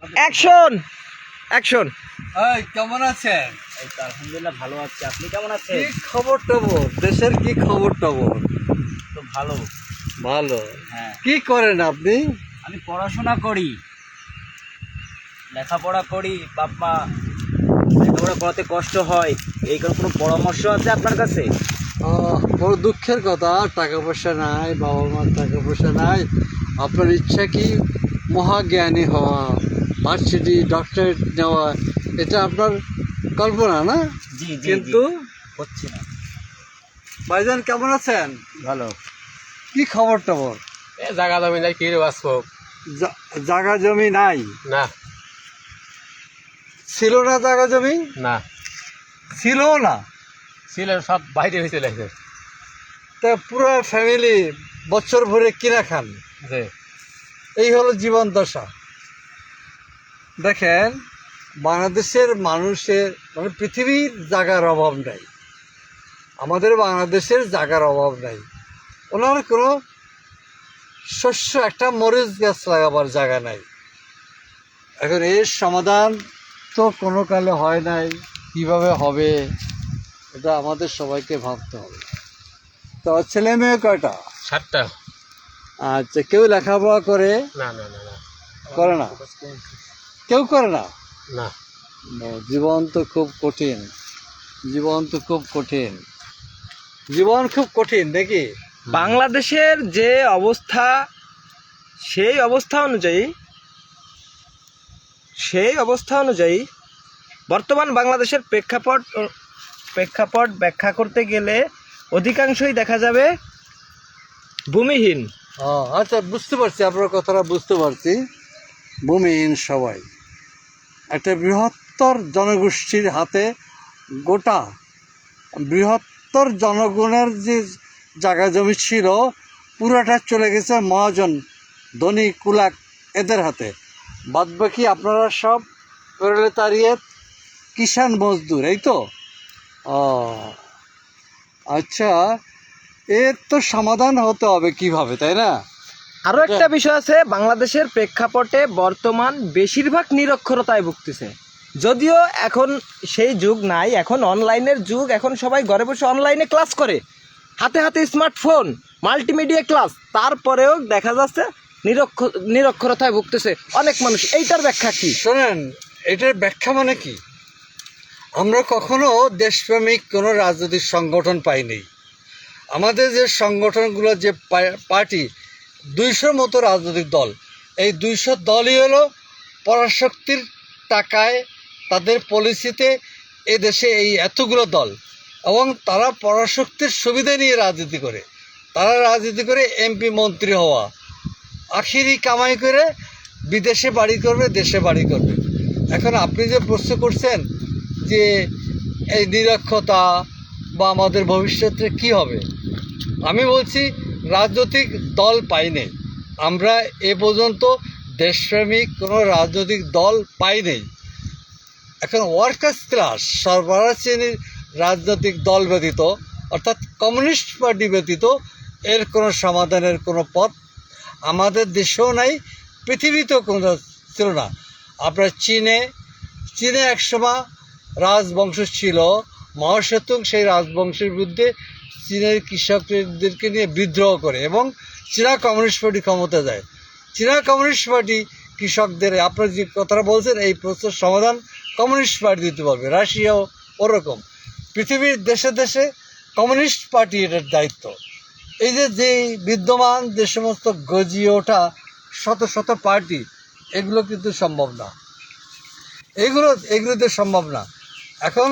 Action action. এই কেমন আছেন? এই তো আলহামদুলিল্লাহ ভালো আছি, আপনি কেমন আছেন? কি খবর টবর, দেশের কি খবর টবর? তো ভালো। ভালো। হ্যাঁ, কি করেন আপনি? আমি পড়াশোনা করি, লেখাপড়া করি। বাপ্পা লেখাপড়া করাতে কষ্ট হয়, এই কোনো পরামর্শ আছে আপনার কাছে? বড় দুঃখের কথা, টাকা পয়সা নাই, বাবা মার টাকা পয়সা নাই। আপনার ইচ্ছা কি মহাজ্ঞানী হওয়া, ভার্সিটি ডক্টরেট নেওয়া, এটা আপনার কল্পনা না? জি জি, কিন্তু হচ্ছে না। ভাইজান কেমন আছেন? ভালো। কি খবর টবর? এ জায়গা জমি নাই, কি রে বাঁচবো? জায়গা জমি নাই? না ছিল না জায়গা জমি? না, ছিল না? ছিল, সব বাইরে হয়েছে লেগে। তা পুরো ফ্যামিলি বছর ভরে কিনা খান, যে এই হলো জীবন দশা। দেখেন, বাংলাদেশের মানুষের মানে পৃথিবীর জায়গার অভাব নাই, আমাদের বাংলাদেশের জায়গার অভাব নাই। ওনার কোনো শস্য, একটা মরিচ গাছ লাগাবার জায়গা নাই। এখন এর সমাধান তো কোনো কালে হয় নাই, কিভাবে হবে এটা আমাদের সবাইকে ভাবতে হবে। তো ছেলে মেয়ে কয়টা? 7টা। আচ্ছা, কেউ লেখাপড়া করে? না না না না করে না, কেউ করে না। না। জীবন তো খুব কঠিন, জীবন তো খুব কঠিন, জীবন খুব কঠিন দেখি। বাংলাদেশের যে অবস্থা, সেই অবস্থা অনুযায়ী বর্তমান বাংলাদেশের প্রেক্ষাপট ব্যাখ্যা করতে গেলে অধিকাংশই দেখা যাবে ভূমিহীন। আচ্ছা, বুঝতে পারছি, আপনার কথাটা বুঝতে পারছি। ভূমিহীন সবাই, একটা বৃহত্তর জনগোষ্ঠীর হাতে গোটা বৃহত্তর জনগণের যে জায়গা জমি ছিল পুরাটা চলে গেছে মহাজন, ধনী কুলাক এদের হাতে। বাদবাকি আপনারা সব প্রলেতারিয়েত, কিষাণ মজদুর, এই তো। ও আচ্ছা, এর তো সমাধান হতে হবে কিভাবে, তাই না? আরও একটা বিষয় আছে, বাংলাদেশের প্রেক্ষাপটে বর্তমান বেশিরভাগ নিরক্ষরতায় ভুগতেছে। যদিও এখন সেই যুগ নাই, এখন অনলাইনের যুগ, এখন সবাই ঘরে বসে অনলাইনে ক্লাস করে, হাতে হাতে স্মার্টফোন, মাল্টিমিডিয়া ক্লাস, তারপরেও দেখা যাচ্ছে নিরক্ষরতায় ভুগতেছে অনেক মানুষ। এইটার ব্যাখ্যা কি? শোনেন, এটার ব্যাখ্যা মানে কি? আমরা কখনো দেশপ্রেমিক কোনো রাজনৈতিক সংগঠন পাইনি। আমাদের যে সংগঠনগুলো, যে পার্টি, 200 মতো রাজনৈতিক দল, এই 200 দলই হলো পরাশক্তির টাকায়, তাদের পলিসিতে এ দেশে এই এতগুলো দল, এবং তারা পরাশক্তির সুবিধা নিয়ে রাজনীতি করে। তারা রাজনীতি করে এমপি মন্ত্রী হওয়া, আখিরি কামাই করে বিদেশে বাড়ি করবে, দেশে বাড়ি করবে। এখন আপনি যে প্রশ্ন করছেন যে এই নিরক্ষরতা বা আমাদের ভবিষ্যতে কি হবে, আমি বলছি রাজনৈতিক দল পাইনি আমরা, এ পর্যন্ত দেশপ্রেমিক কোনো রাজনৈতিক দল পাইনি। এখন ওয়ার্কার্স ক্লাস, সরবরাহ শ্রেণীর রাজনৈতিক দল ব্যতীত, অর্থাৎ কমিউনিস্ট পার্টি ব্যতীত এর কোনো সমাধানের কোনো পথ আমাদের দেশেও নাই, পৃথিবীতেও কোনো ছিল না। আপনার চীনে একসময় রাজবংশ ছিল, মাও সেতুং সেই রাজবংশের বিরুদ্ধে চীনের কৃষকদেরকে নিয়ে বিদ্রোহ করে এবং চীনা কমিউনিস্ট পার্টি ক্ষমতা যায়। চীনা কমিউনিস্ট পার্টি কৃষকদের, আপনার যে কথাটা বলছেন, এই প্রশ্নের সমাধান কমিউনিস্ট পার্টি দিতে পারবে। রাশিয়াও ওরকম, পৃথিবীর দেশে দেশে কমিউনিস্ট পার্টি এটার দায়িত্ব। এই যে বিদ্যমান যে সমস্ত গজিয়ে ওঠা শত শত পার্টি, এগুলো কিন্তু সম্ভব না, এগুলোতে সম্ভব না। এখন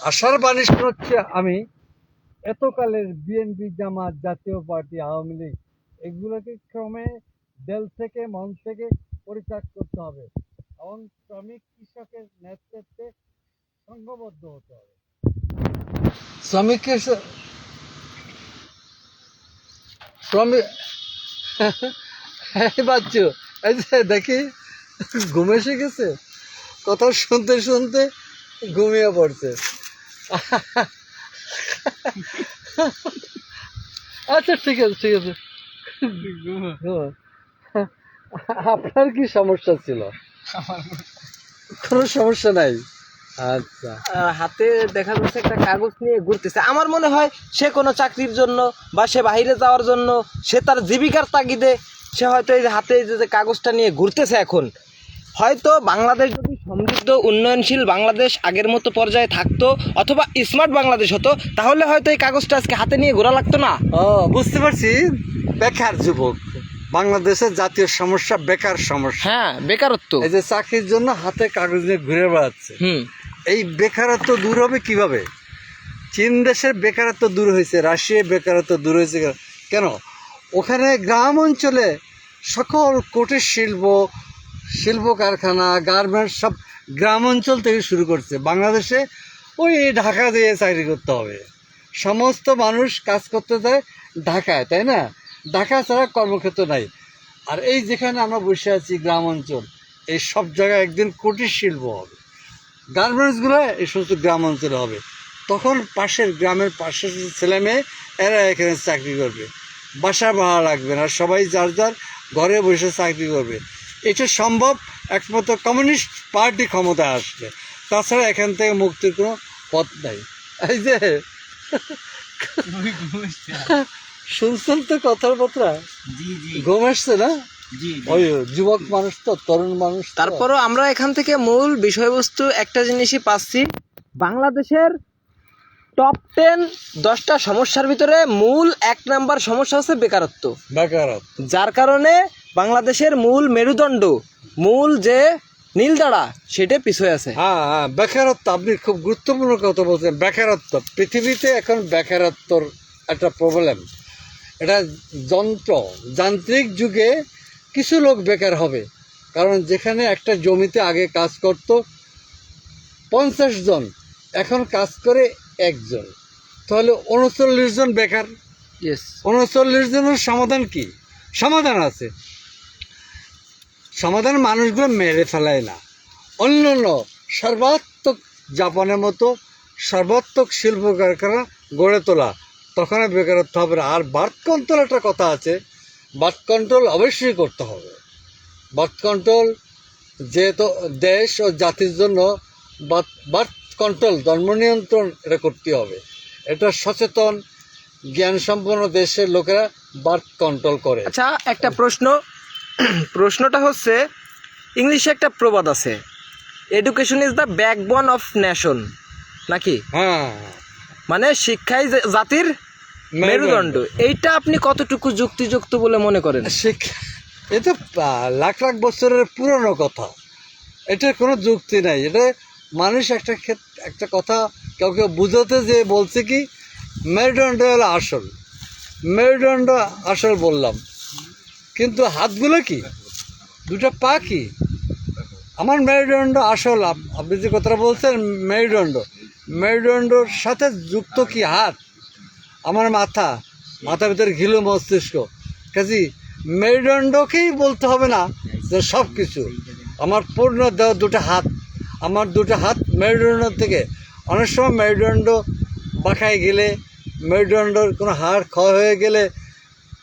আশার বাণী শোনাচ্ছে আমি, এতকালের বিএনপি, জামাত, জাতীয় পার্টি, আওয়ামী লীগ, এগুলোকে ক্রমে দেল থেকে, মন থেকে পরিত্যাগ করতে হবে এবং শ্রমিক কৃষকের নেতৃত্বে সংঘবদ্ধ হতে হবে। শ্রমিক বাচ্চু, এই যে দেখি ঘুম এসে গেছে, কথা শুনতে শুনতে ঘুমিয়ে পড়ছে। আচ্ছা, ঠিক আছে ঠিক আছে। আপনার কি সমস্যা ছিল? কোনো সমস্যা নাই। আচ্ছা, হাতে দেখা যাচ্ছে একটা কাগজ নিয়ে ঘুরতেছে। আমার মনে হয় সে কোনো চাকরির জন্য বা সে বাইরে যাওয়ার জন্য, সে তার জীবিকার তাগিদে সে হয়তো এই যে হাতে এই যে কাগজটা নিয়ে ঘুরতেছে। এখন হয়তো বাংলাদেশ যদি সমৃদ্ধ উন্নয়নশীল বাংলাদেশ আগের মতো পর্যায়ে থাকতো, অথবা স্মার্ট বাংলাদেশ হতো, তাহলে হয়তো এই কাগজটা আজকে হাতে নিয়ে ঘোরা লাগতো না। ও বুঝতে পারছি, বেকার যুবক, বাংলাদেশের জাতীয় সমস্যা বেকার সমস্যা। হ্যাঁ, বেকারত্ব। এই যে চাকরির জন্য হাতে কাগজ নিয়ে ঘুরে বেড়াচ্ছে, এই বেকারত্ব দূর হবে কিভাবে? চীন দেশের বেকারত্ব দূর হয়েছে, রাশিয়ায় বেকারত্ব দূর হয়েছে কেন? ওখানে গ্রাম অঞ্চলে সকল কুটির শিল্প, শিল্প কারখানা, গার্মেন্টস সব গ্রাম অঞ্চল থেকে শুরু করছে। বাংলাদেশে ওই ঢাকা দিয়ে চাকরি করতে হবে, সমস্ত মানুষ কাজ করতে যায় ঢাকায়, তাই না? ঢাকা ছাড়া কর্মক্ষেত্র নাই। আর এই যেখানে আমরা বসে আছি গ্রাম অঞ্চল, এই সব জায়গায় একদিন কুটির শিল্প হবে, গার্মেন্টসগুলো এই সমস্ত গ্রাম অঞ্চলে হবে। তখন পাশের গ্রামের পাশের ছেলে মেয়ে এরা এখানে চাকরি করবে, বাসা ভাড়া লাগবে না, সবাই যার যার ঘরে বসে চাকরি করবে। এটা সম্ভব একমাত্র কমিউনিস্ট পার্টি ক্ষমতায় আসবে, তাছাড়া এখান থেকে মুক্তির কোনো পথ নাই। এই যে শুনছেন তো কথাবার্তা, ঘুম আসছে না? ওই যুবক মানুষ তো, তরুণ মানুষ। তারপরও আমরা এখান থেকে মূল বিষয়বস্তু একটা জিনিসই পাচ্ছি, বাংলাদেশের টপ 10টা সমস্যার ভিতরে মূল 1 নাম্বার সমস্যা হচ্ছে বেকারত্ব। বেকারত্ব, যার কারণে বাংলাদেশের মূল মেরুদণ্ড, মূল যে নীলদাঁড়া, সেটা পিছয়ে আছে। হ্যাঁ হ্যাঁ, বেকারত্ব, আপনি খুব গুরুত্বপূর্ণ কথা বলছেন। বেকারত্ব পৃথিবীতে এখন বেকারত্বর একটা প্রবলেম। এটা যান্ত্রিক যুগে কিছু লোক বেকার হবে, কারণ যেখানে একটা জমিতে আগে কাজ করত 50 জন, এখন কাজ করে 1 জন, তাহলে 39 জন বেকার। 39 জনের সমাধান কি? সমাধান আছে, সমাধান মানুষগুলো মেরে ফেলায় না, অন্য সর্বাত্মক জাপানের মতো সর্বাত্মক শিল্প কারখানা গড়ে তোলা, তখন বেকারত্ব হবে না। আর বার্থ কন্ট্রোল একটা কথা আছে, বার্থ কন্ট্রোল অবশ্যই করতে হবে। বার্থ কন্ট্রোল যেহেতু দেশ ও জাতির জন্য বার্থ কন্ট্রোল, জন্ম নিয়ন্ত্রণ, এটা করতে হবে। এটা সচেতন জ্ঞান সম্পন্ন দেশের লোকেরা বার্থ কন্ট্রোল করে। আচ্ছা, একটা প্রশ্নটা হচ্ছে, ইংলিশে একটা প্রবাদ আছে, education is the backbone of nation, নাকি? হ্যাঁ, মানে শিক্ষাই জাতির মেরুদণ্ড। এইটা আপনি কতটুকু যুক্তিযুক্ত বলে মনে করেন? শিক্ষা, এটা লাখ লাখ বছরের পুরনো কথা, এটার কোনো যুক্তি নাই। এটা মানুষ একটা কথা কাউকে বুঝাতে যে বলছে কি মেরুদণ্ড হলো আসল, মেরুদণ্ড আসল বললাম, কিন্তু হাতগুলো কি, দুটো পা কি? আমার মেরুদণ্ড আসল। আপনি যে কথাটা বলছেন মেরুদণ্ডর সাথে যুক্ত কি হাত, আমার মাথার ভিতরে ঘিলু মস্তিষ্ক, কাজে মেরুদণ্ডকেই বলতে হবে না যে সব কিছু। আমার পূর্ণ দেহ দুটো হাত, আমার দুটো হাত মেরুদণ্ড থেকে। অনেক সময় মেরুদণ্ড বাঁকায় গেলে, মেরুদণ্ডর কোনো হাড় ক্ষয় হয়ে গেলে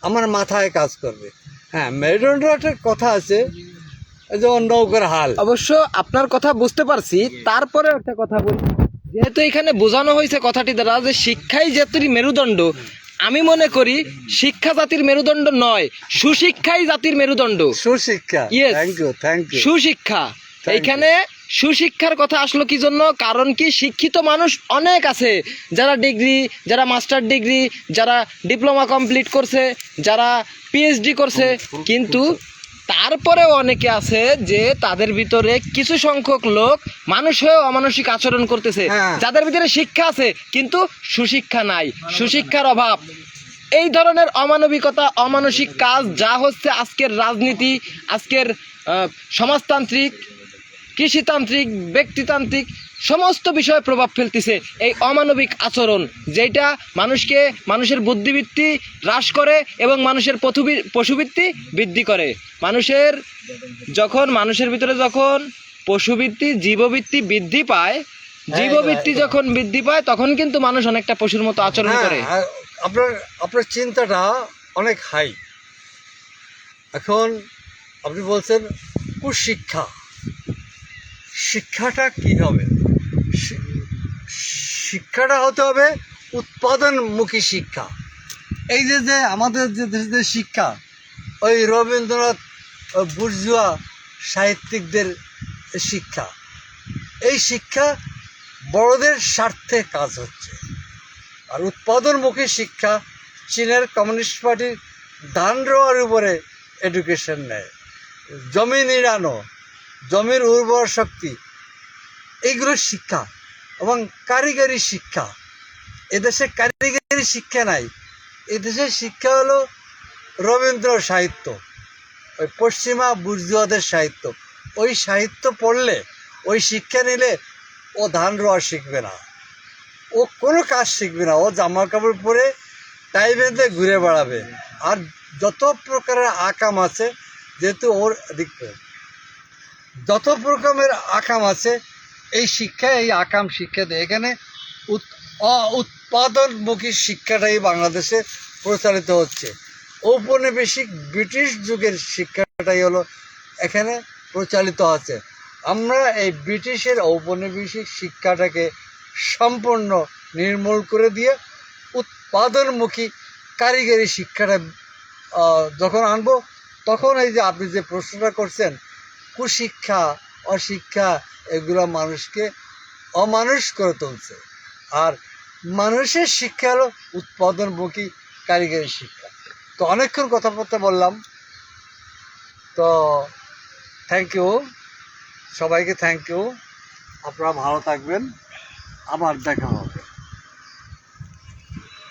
আমার মাথায় কাজ করবে। হ্যাঁ, মেরুদণ্ড একটা কথা আছে, যেমন নৌকার হাল। অবশ্য আপনার কথা বুঝতে পারছি, তারপরে একটা কথা বলি, যেহেতু এখানে বোঝানো হয়েছে কথাটি দ্বারা যে শিক্ষাই জাতির মেরুদণ্ড, আমি মনে করি শিক্ষা জাতির মেরুদণ্ড নয়, সুশিক্ষাই জাতির মেরুদণ্ড। সুশিক্ষা, Yes. Thank you. সুশিক্ষা, এইখানে সুশিক্ষার কথা আসলো কি জন্য? কারণ কি, শিক্ষিত মানুষ অনেক আছে, যারা ডিগ্রি, যারা মাস্টার ডিগ্রি, যারা ডিপ্লোমা কমপ্লিট করছে, যারা পিএইচডি করছে, কিন্তু তারপরেও অনেকে আছে যে তাদের ভিতরে কিছু সংখ্যক লোক মানুষ হয়েও অমানসিক আচরণ করতেছে, হ্যাঁ। যাদের ভিতরে শিক্ষা আছে কিন্তু সুশিক্ষা নাই, সুশিক্ষার অভাব। এই ধরনের অমানবিকতা, অমানসিক কাজ যা হচ্ছে আজকের রাজনীতি, আজকের সমাজতান্ত্রিক, কৃষিতান্ত্রিক, ব্যক্তিতান্ত্রিক সমস্ত বিষয়ে প্রভাব ফেলতেছে এই অমানবিক আচরণ, যেটা মানুষের বুদ্ধিবৃত্তি হ্রাস করে এবং মানুষের পশুবৃত্তি বৃদ্ধি করে। মানুষের ভিতরে যখন পশুবৃত্তি, জীববৃত্তি বৃদ্ধি পায়, জীববৃত্তি যখন বৃদ্ধি পায়, তখন কিন্তু মানুষ অনেকটা পশুর মতো আচরণ করে। হ্যাঁ, আপনার চিন্তাটা অনেক হাই। এখন আপনি বলছেন কুশিক্ষা, শিক্ষাটা কি হবে? শিক্ষাটা হতে হবে উৎপাদনমুখী শিক্ষা। এই যে যে আমাদের যে দেশের শিক্ষা, ওই রবীন্দ্রনাথ বুর্জুয়া সাহিত্যিকদের শিক্ষা, এই শিক্ষা বড়দের স্বার্থে কাজ হচ্ছে। আর উৎপাদনমুখী শিক্ষা চীনের কমিউনিস্ট পার্টির ধান রোয়ার উপরে এডুকেশন নেয়, জমি নিড়ানো, জমির উর্বর শক্তি, এইগুলো শিক্ষা এবং কারিগরি শিক্ষা। এদেশে কারিগরি শিক্ষা নাই। এদেশের শিক্ষা হলো রবীন্দ্র সাহিত্য, ওই পশ্চিমা বুর্জুয়াদের সাহিত্য। ওই সাহিত্য পড়লে, ওই শিক্ষা নিলে ও ধান রোয়া শিখবে না, ও কোনো কাজ শিখবে না। ও জামা কাপড় পরে টাই বেঁধে ঘুরে বেড়াবে। আর যত প্রকারের আকাম আছে, যেহেতু ওর যত প্রকারের আকাম আছে, এই শিক্ষা, এই আকাম শিক্ষা দেয়। এখানে উৎপাদনমুখী শিক্ষাটাই বাংলাদেশে প্রচারিত হচ্ছে। ঔপনিবেশিক ব্রিটিশ যুগের শিক্ষাটাই হলো এখানে প্রচালিত আছে। আমরা এই ব্রিটিশের ঔপনিবেশিক শিক্ষাটাকে সম্পূর্ণ নির্মূল করে দিয়ে উৎপাদনমুখী কারিগরি শিক্ষাটা যখন আনবো, তখন এই যে আপনি যে প্রশ্নটা করছেন, কুশিক্ষা, অশিক্ষা, এগুলো মানুষকে অমানুষ করে তুলছে। আর মানুষের শিক্ষা হলো উৎপাদনমুখী কারিগরি শিক্ষা। তো অনেকক্ষণ কথাবার্তা বললাম, তো থ্যাংক ইউ সবাইকে, থ্যাংক ইউ। আপনারা ভালো থাকবেন, আবার দেখা হবে।